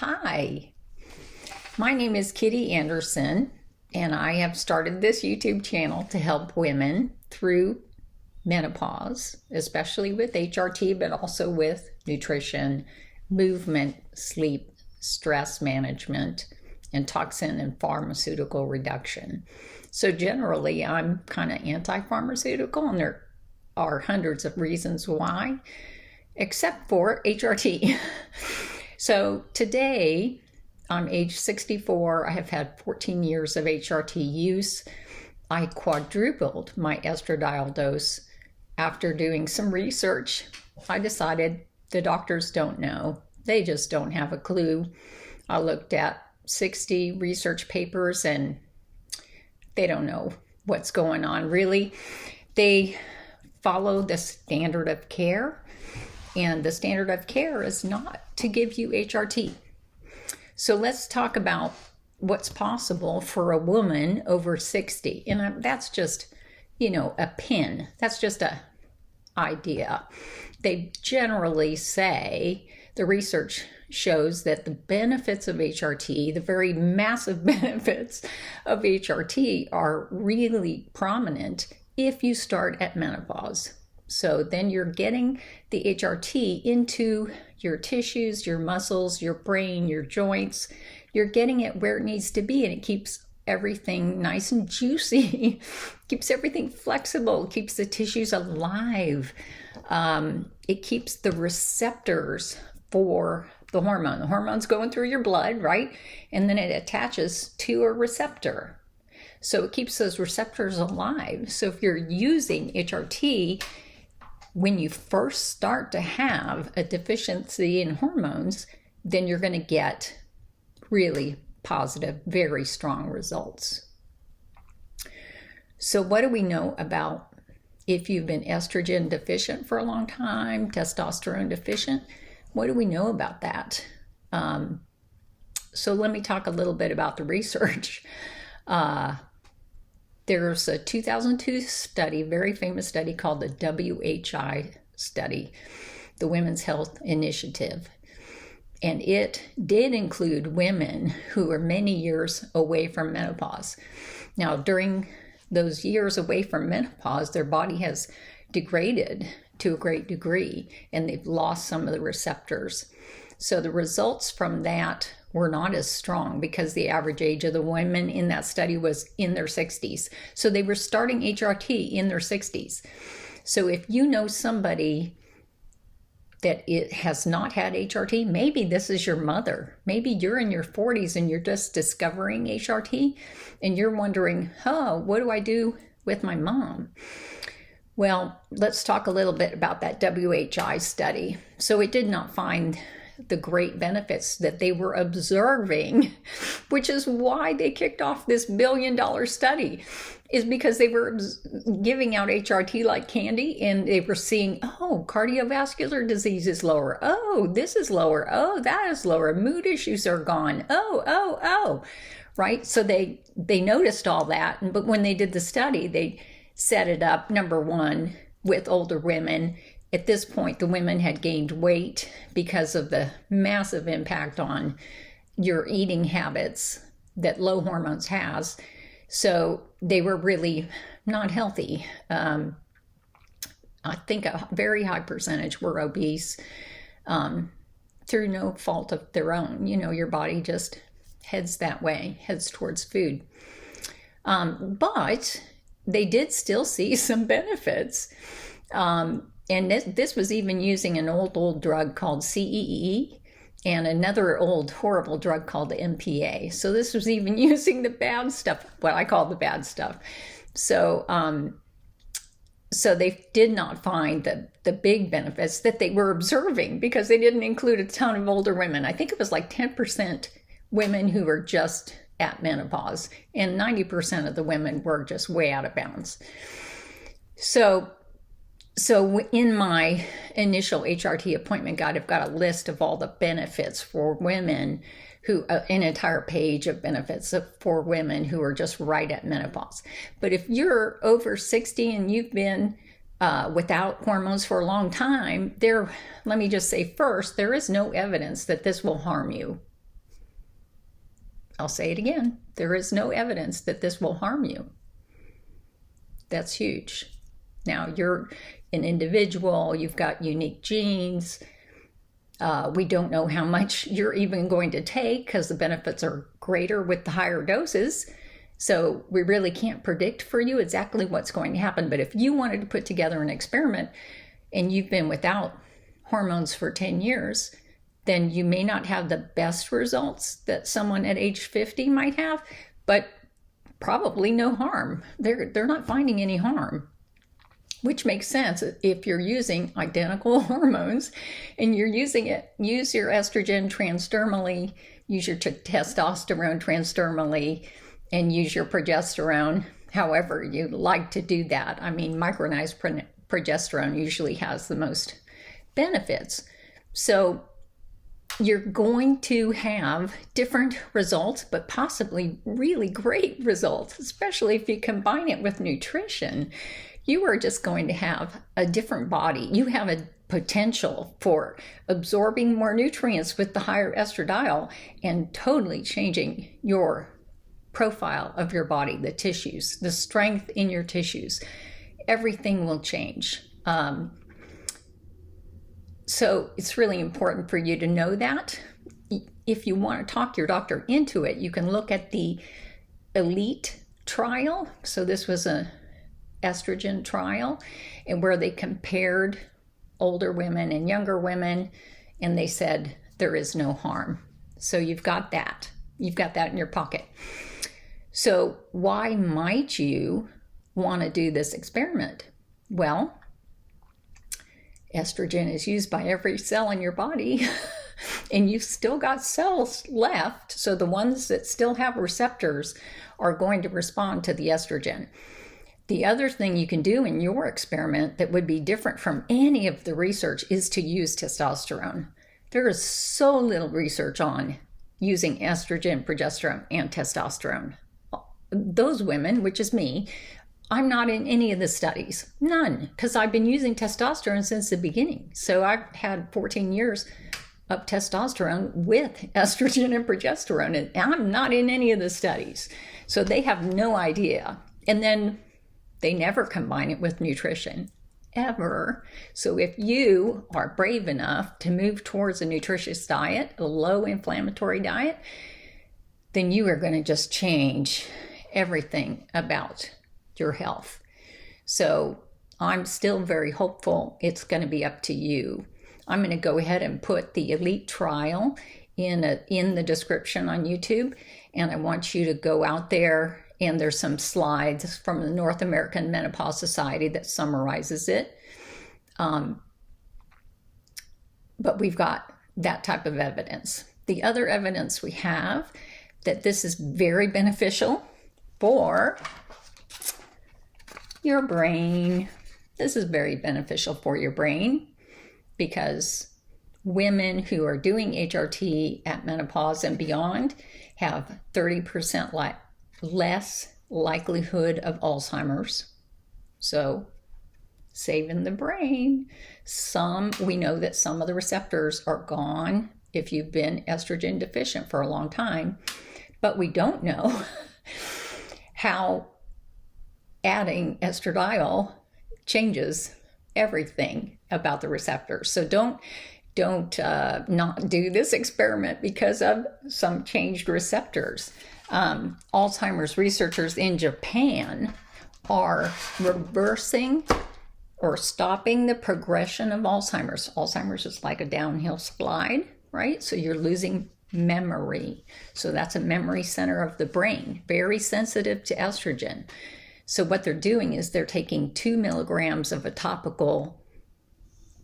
Hi, my name is Kitty Anderson, and I have started this YouTube channel to help women through menopause, especially with HRT, but also with nutrition, movement, sleep, stress management, and toxin and pharmaceutical reduction. So generally, I'm kind of anti-pharmaceutical, and there are hundreds of reasons why, except for HRT. So today, I'm age 64. I have had 14 years of HRT use. I quadrupled my estradiol dose. After doing some research, I decided the doctors don't know. They just don't have a clue. I looked at 60 research papers and they don't know what's going on, really. They follow the standard of care, and the standard of care is not to give you HRT. So let's talk about what's possible for a woman over 60. And that's just, a pin. That's just a idea. They generally say, the research shows that the benefits of HRT, the very massive benefits of HRT, are really prominent if you start at menopause. So then you're getting the HRT into your tissues, your muscles, your brain, your joints. You're getting it where it needs to be, and it keeps everything nice and juicy, keeps everything flexible, keeps the tissues alive. It keeps the receptors for the hormone. The hormone's going through your blood, right? And then it attaches to a receptor. So it keeps those receptors alive. So if you're using HRT, when you first start to have a deficiency in hormones, then you're going to get really positive, very strong results. So what do we know about if you've been estrogen deficient for a long time, testosterone deficient? What do we know about that? So let me talk a little bit about the research. There's a 2002 study, very famous study called the WHI study, the Women's Health Initiative. And it did include women who were many years away from menopause. Now, during those years away from menopause, their body has degraded to a great degree, and they've lost some of the receptors. So the results from that were not as strong because the average age of the women in that study was in their 60s. So they were starting HRT in their 60s. So if you know somebody that it has not had HRT, maybe this is your mother. Maybe you're in your 40s and you're just discovering HRT and you're wondering, what do I do with my mom? Well, let's talk a little bit about that WHI study. So it did not find the great benefits that they were observing, which is why they kicked off this billion-dollar study, is because they were giving out HRT like candy, and they were seeing, cardiovascular disease is lower. Oh, this is lower. Oh, that is lower. Mood issues are gone. Oh, right? So they noticed all that. But when they did the study, they set it up, number one, with older women. At this point, the women had gained weight because of the massive impact on your eating habits that low hormones has. So they were really not healthy. I think a very high percentage were obese through no fault of their own. Your body just heads that way, heads towards food. But they did still see some benefits. And this was even using an old drug called CEE and another old horrible drug called the MPA. So this was even using the bad stuff, what I call the bad stuff. So they did not find the big benefits that they were observing because they didn't include a ton of older women. I think it was like 10% women who were just at menopause, and 90% of the women were just way out of bounds. So in my initial HRT appointment guide, I've got a list of all the benefits for women who, an entire page of benefits for women who are just right at menopause. But if you're over 60 and you've been without hormones for a long time, let me just say first, there is no evidence that this will harm you. I'll say it again. There is no evidence that this will harm you. That's huge. Now, you're an individual, you've got unique genes. We don't know how much you're even going to take because the benefits are greater with the higher doses. So we really can't predict for you exactly what's going to happen. But if you wanted to put together an experiment and you've been without hormones for 10 years, then you may not have the best results that someone at age 50 might have, but probably no harm. They're not finding any harm, which makes sense if you're using identical hormones and you're using it. Use your estrogen transdermally, use your testosterone transdermally, and use your progesterone however you like to do that. I mean, micronized progesterone usually has the most benefits. So you're going to have different results, but possibly really great results, especially if you combine it with nutrition. You are just going to have a different body. You have a potential for absorbing more nutrients with the higher estradiol and totally changing your profile of your body, the tissues, the strength in your tissues. Everything will change. So it's really important for you to know that. If you want to talk your doctor into it, you can look at the ELITE trial. So this was an estrogen trial, and where they compared older women and younger women, and they said there is no harm. So you've got that. You've got that in your pocket. So why might you want to do this experiment? Well, estrogen is used by every cell in your body, and you've still got cells left. So the ones that still have receptors are going to respond to the estrogen. The other thing you can do in your experiment that would be different from any of the research is to use testosterone. There is so little research on using estrogen, progesterone, and testosterone. Those women, which is me, I'm not in any of the studies, none, because I've been using testosterone since the beginning. So I've had 14 years of testosterone with estrogen and progesterone, and I'm not in any of the studies. So they have no idea. And then they never combine it with nutrition, ever. So if you are brave enough to move towards a nutritious diet, a low inflammatory diet, then you are going to just change everything about your health. So I'm still very hopeful. It's going to be up to you. I'm going to go ahead and put the ELITE trial in the description on YouTube, and I want you to go out there, and there's some slides from the North American Menopause Society that summarizes it. But we've got that type of evidence. The other evidence we have that this is very beneficial for your brain. This is very beneficial for your brain because women who are doing HRT at menopause and beyond have 30% less likelihood of Alzheimer's. So saving the brain. We know that some of the receptors are gone if you've been estrogen deficient for a long time, but we don't know how adding estradiol changes everything about the receptors. So don't not do this experiment because of some changed receptors. Alzheimer's researchers in Japan are reversing or stopping the progression of Alzheimer's. Alzheimer's is like a downhill slide, right? So you're losing memory. So that's a memory center of the brain, very sensitive to estrogen. So what they're doing is they're taking 2 milligrams of a topical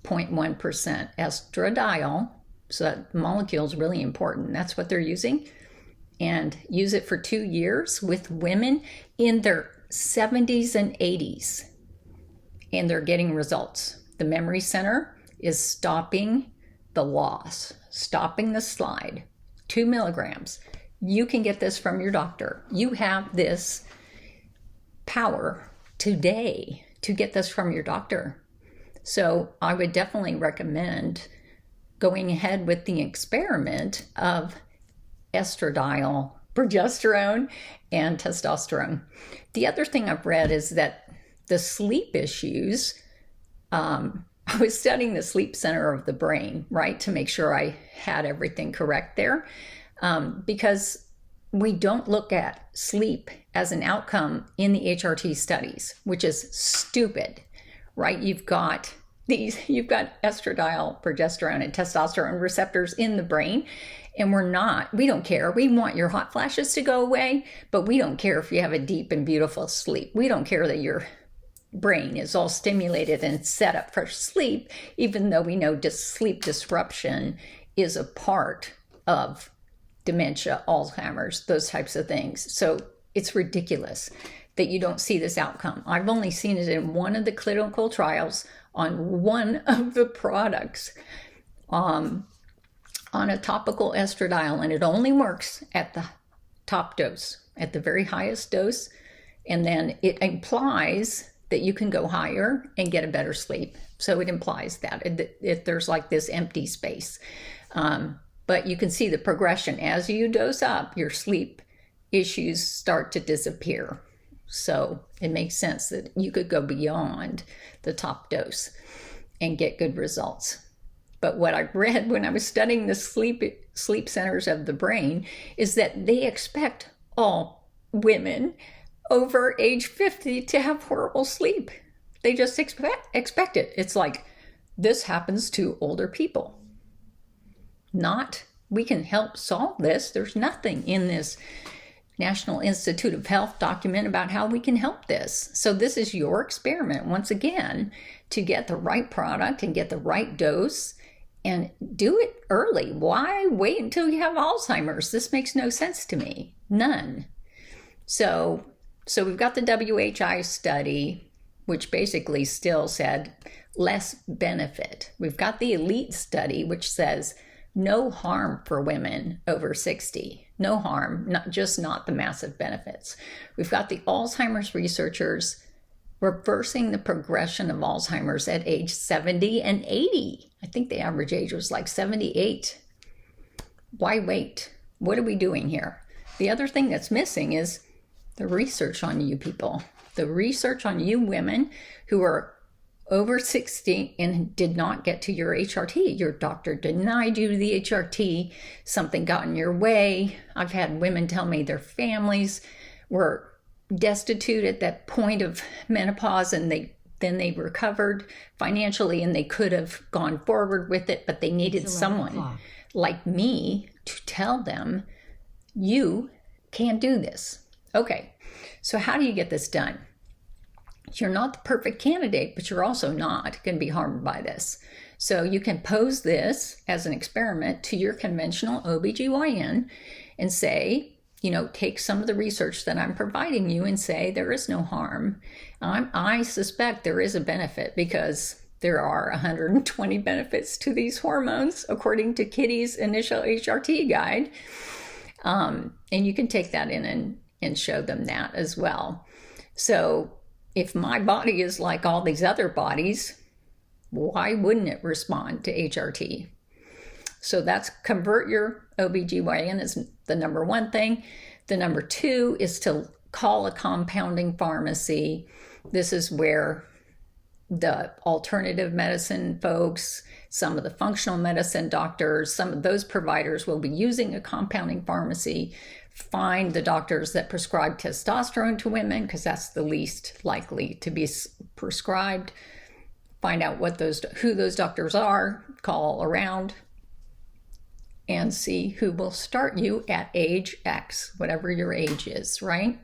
0.1% estradiol. So that molecule is really important. That's what they're using. And use it for 2 years with women in their 70s and 80s. And they're getting results. The memory center is stopping the loss, stopping the slide. 2 milligrams. You can get this from your doctor. You have this power today to get this from your doctor. So I would definitely recommend going ahead with the experiment of estradiol progesterone and testosterone. The other thing I've read is that the sleep issues, I was studying the sleep center of the brain, right, to make sure I had everything correct there, because we don't look at sleep as an outcome in the HRT studies, which is stupid, right? You've got estradiol, progesterone, and testosterone receptors in the brain, and we don't care. We want your hot flashes to go away, but we don't care if you have a deep and beautiful sleep. We don't care that your brain is all stimulated and set up for sleep, even though we know sleep disruption is a part of dementia, Alzheimer's, those types of things. So it's ridiculous that you don't see this outcome. I've only seen it in one of the clinical trials on one of the products, on a topical estradiol, and it only works at the top dose, at the very highest dose, and then it implies that you can go higher and get a better sleep. So it implies that there's like this empty space. But you can see the progression. As you dose up, your sleep issues start to disappear. So it makes sense that you could go beyond the top dose and get good results. But what I read when I was studying the sleep centers of the brain is that they expect all women over age 50 to have horrible sleep. They just expect it. It's like, this happens to older people. We can help solve this. There's nothing in this National Institute of Health document about how we can help this. So this is your experiment, once again, to get the right product and get the right dose and do it early. Why wait until you have Alzheimer's? This makes no sense to me. None. So we've got the WHI study, which basically still said less benefit. We've got the ELITE study, which says no harm for women over 60. No harm, not the massive benefits. We've got the Alzheimer's researchers reversing the progression of Alzheimer's at age 70 and 80. I think the average age was like 78. Why wait? What are we doing here? The other thing that's missing is the research on you people. The research on you women who are over 60 and did not get to your HRT. Your doctor denied you the HRT. Something got in your way. I've had women tell me their families were destitute at that point of menopause, and then they recovered financially and they could have gone forward with it, but they needed someone like me to tell them, you can't do this. Okay, so how do you get this done? You're not the perfect candidate, but you're also not going to be harmed by this. So you can pose this as an experiment to your conventional OBGYN and say, take some of the research that I'm providing you and say there is no harm. I suspect there is a benefit because there are 120 benefits to these hormones, according to Kitty's initial HRT guide. And you can take that in and show them that as well. So if my body is like all these other bodies, why wouldn't it respond to HRT? So that's convert your OBGYN is the number one thing. The number two is to call a compounding pharmacy. This is where the alternative medicine folks, some of the functional medicine doctors, some of those providers will be using a compounding pharmacy. Find the doctors that prescribe testosterone to women because that's the least likely to be prescribed. Find out who those doctors are, call around, and see who will start you at age X, whatever your age is, right?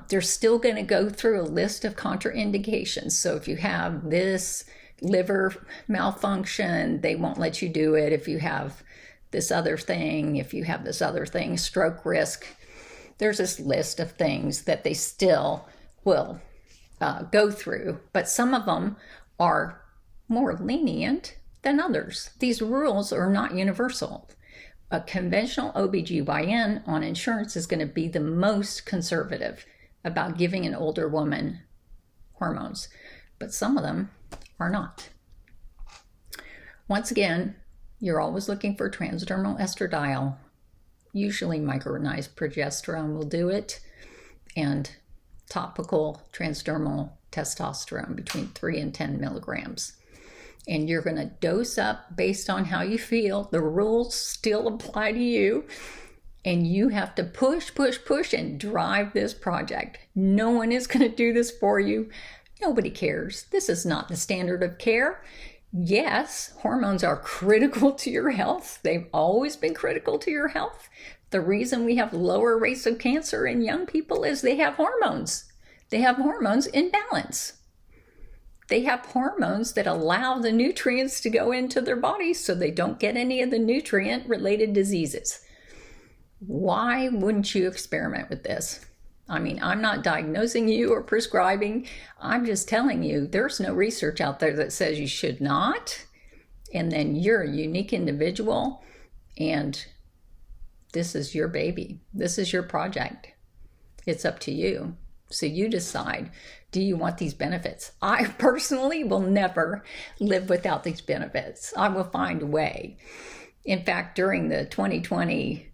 They're still going to go through a list of contraindications. So if you have this liver malfunction, they won't let you do it. If you have this other thing, stroke risk, there's this list of things that they still will go through. But some of them are more lenient than others. These rules are not universal. A conventional OBGYN on insurance is going to be the most conservative about giving an older woman hormones, but some of them are not. Once again, you're always looking for transdermal estradiol. Usually micronized progesterone will do it, and topical transdermal testosterone between 3 and 10 milligrams. And you're going to dose up based on how you feel. The rules still apply to you. And you have to push, push, push and drive this project. No one is going to do this for you. Nobody cares. This is not the standard of care. Yes, hormones are critical to your health. They've always been critical to your health. The reason we have lower rates of cancer in young people is they have hormones. They have hormones in balance. They have hormones that allow the nutrients to go into their bodies so they don't get any of the nutrient-related diseases. Why wouldn't you experiment with this? I mean, I'm not diagnosing you or prescribing. I'm just telling you there's no research out there that says you should not. And then you're a unique individual, and this is your baby. This is your project. It's up to you. So you decide, do you want these benefits? I personally will never live without these benefits. I will find a way. In fact, during the 2020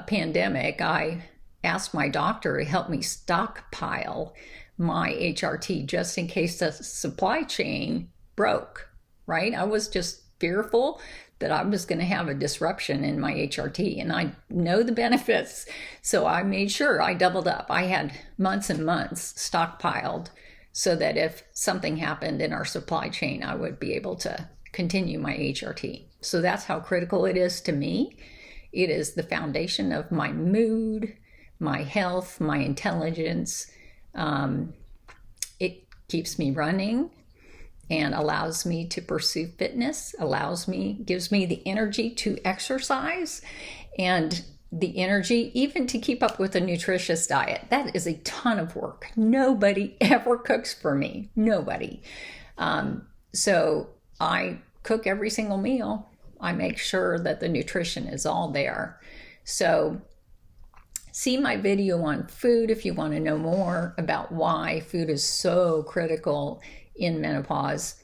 pandemic, I asked my doctor to help me stockpile my HRT just in case the supply chain broke, right? I was just fearful that I was going to have a disruption in my HRT, and I know the benefits. So I made sure I doubled up. I had months and months stockpiled so that if something happened in our supply chain, I would be able to continue my HRT. So that's how critical it is to me. It is the foundation of my mood, my health, my intelligence. It keeps me running and allows me to pursue fitness, gives me the energy to exercise and the energy even to keep up with a nutritious diet. That is a ton of work. Nobody ever cooks for me. Nobody. So I cook every single meal. I make sure that the nutrition is all there. So see my video on food if you want to know more about why food is so critical in menopause.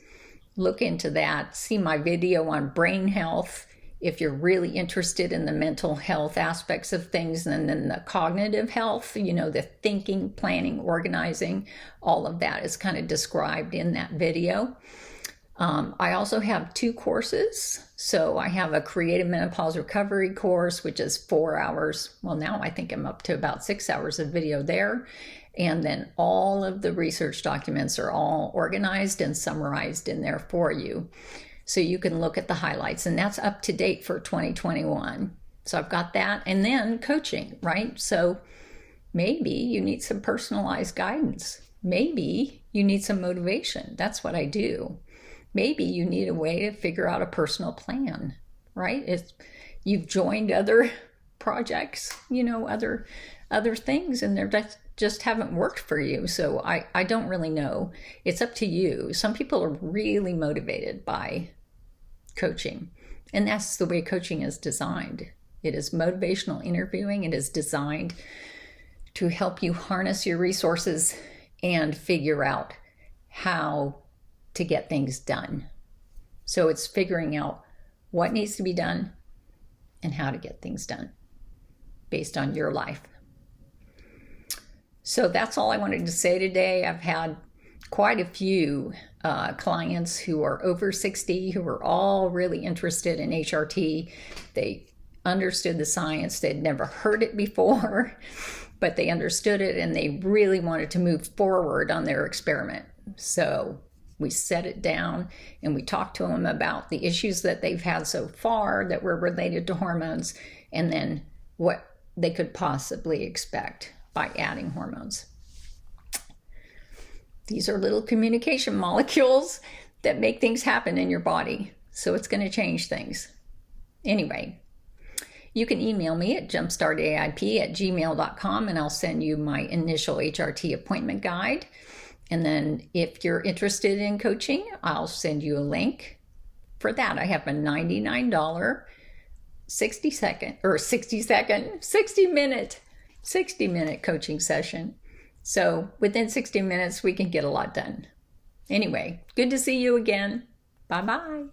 Look into that. See my video on brain health if you're really interested in the mental health aspects of things, and then the cognitive health, the thinking, planning, organizing, all of that is kind of described in that video. I also have 2 courses. So I have a creative menopause recovery course, which is 4 hours. Well, now I think I'm up to about 6 hours of video there. And then all of the research documents are all organized and summarized in there for you. So you can look at the highlights, and that's up to date for 2021. So I've got that. And then coaching, right? So maybe you need some personalized guidance. Maybe you need some motivation. That's what I do. Maybe you need a way to figure out a personal plan, right? You've joined other projects, other things, and they're just haven't worked for you. So I don't really know. It's up to you. Some people are really motivated by coaching, and that's the way coaching is designed. It is motivational interviewing. It is designed to help you harness your resources and figure out how to get things done. So it's figuring out what needs to be done and how to get things done based on your life. So that's all I wanted to say today. I've had quite a few clients who are over 60 who are all really interested in HRT. They understood the science. They'd never heard it before, but they understood it and they really wanted to move forward on their experiment. So we set it down and we talked to them about the issues that they've had so far that were related to hormones, and then what they could possibly expect by adding hormones. These are little communication molecules that make things happen in your body. So it's going to change things. Anyway, you can email me at jumpstartaip@gmail.com and I'll send you my initial HRT appointment guide. And then if you're interested in coaching, I'll send you a link for that. I have a $99 60 minute coaching session. So within 60 minutes, we can get a lot done. Anyway, good to see you again. Bye-bye.